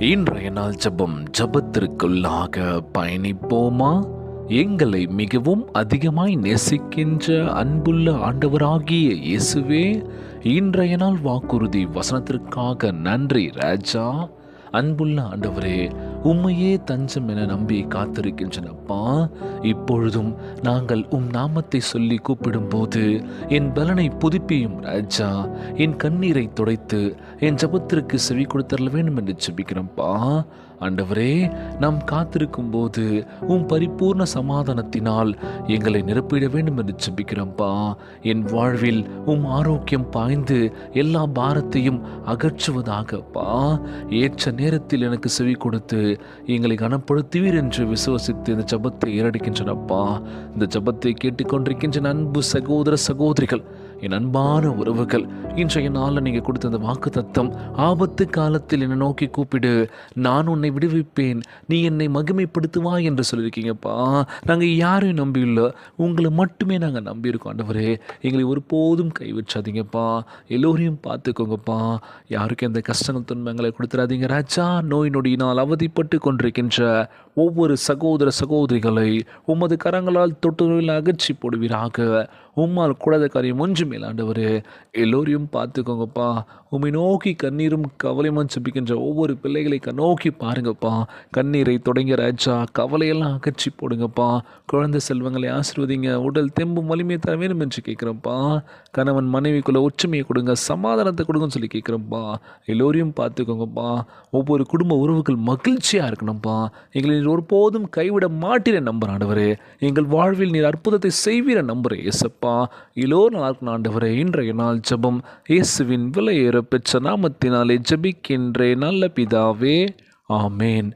இன்றைய நாள் ஜபத்திற்குள்ளாக பயணிப்போமா? எங்களை மிகவும் அதிகமாய் நேசிக்கின்ற அன்புள்ள ஆண்டவராகிய இயேசுவே, இன்றைய நாள் வாக்குறுதி வசனத்திற்காக நன்றி ராஜா. அன்புள்ள ஆண்டவரே, உம்மையே தஞ்சம் என நம்பி காத்திருக்கின்றனப்பா. இப்பொழுதும் நாங்கள் நாமத்தை சொல்லி கூப்பிடும்போது என் பலனை புதுப்பியும் ராஜா. என் கண்ணீரை துடைத்து என் ஜபத்திற்கு செவி கொடுத்தரல வேண்டும் என்று ஜெபிக்கிறோம்ப்பா. ஆண்டவரே, நாம் காத்திருக்கும் போது பரிபூர்ண சமாதானத்தினால் எங்களை நிரப்பிட வேண்டும் என்று ஜெபிக்கிறோம்ப்பா. என் வாழ்வில் ஆரோக்கியம் பாய்ந்து எல்லா பாரத்தையும் அகற்றுவதாகப்பா. ஏற்ற நேரத்தில் எனக்கு செவி கொடுத்து எங்களை கனப்படுத்துவீர் என்று விசுவசித்து இந்த ஜபத்தை ஏறடிக்கின்றனப்பா. இந்த ஜபத்தை கேட்டுக்கொண்டிருக்கின்ற அன்பு சகோதர சகோதரிகள், என் அன்பான உறவுகள், இன்றைய நாளில் நீங்கள் கொடுத்த அந்த வாக்கு தத்தம், ஆபத்து காலத்தில் என்னை நோக்கி கூப்பிடு, நான் உன்னை விடுவிப்பேன், நீ என்னை மகிமைப்படுத்துவாய் என்று சொல்லியிருக்கீங்கப்பா. நாங்கள் யாரையும் நம்பியுள்ள உங்களை மட்டுமே நாங்கள் நம்பியிருக்கோம். ஆண்டவரே, எங்களை ஒருபோதும் கைவிற்றாதீங்கப்பா. எல்லோரையும் பார்த்துக்கோங்கப்பா. யாருக்கும் எந்த கஷ்டங்கள் துன்பங்களை கொடுத்துடாதீங்க ராஜா. நோய் நொடியினால் அவதிப்பட்டு கொண்டிருக்கின்ற ஒவ்வொரு சகோதர சகோதரிகளை உமது கரங்களால் தொட்டு அகற்றி போடுவீராக. உம்மால் கூடாத காரியம் ஒன்றும் ஆண்டவரே. எல்லோரையும் பார்த்துக்கோங்கப்பா. உம்மை நோக்கி கண்ணீரும் கவலையும் ஜெபிக்கின்ற ஒவ்வொரு பிள்ளைகளை நோக்கி பாருங்கப்பா. கண்ணீரை தொடங்கிய ராஜா, கவலையெல்லாம் அகற்றி போடுங்கப்பா. குழந்தை செல்வங்களை ஆசீர்வதிங்க. உடல் தெம்பும் வலிமையை தர வேண்டும் என்று கேட்குறோம்ப்பா. கணவன் மனைவிக்குள்ள ஒற்றுமையை கொடுங்க, சமாதானத்தை கொடுங்கன்னு சொல்லி கேட்குறோம்ப்பா. எல்லோரையும் பார்த்துக்கோங்கப்பா. ஒவ்வொரு குடும்ப உறவுகள் மகிழ்ச்சியாக இருக்கணும்ப்பா. எங்களை நீர் ஒருபோதும் கைவிட மாட்டீர நம்புற ஆண்டவரே. எங்கள் வாழ்வில் நீர் அற்புதத்தை செய்வீர நம்புகிறேன் ஏசப்பா. எல்லோரும் நல்லா ஆண்டவரே. இன்றைய நாள் ஜெபம் இயேசுவின் விலையேற பெற்ற நாமத்தினாலே ஜெபிக்கின்றேன் நல்ல பிதாவே. ஆமேன்,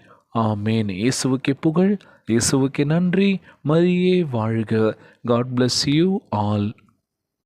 ஆமேன். இயேசுவுக்கே புகழ், இயேசுவுக்கே நன்றி. மரியே வாழ்க. God bless you all.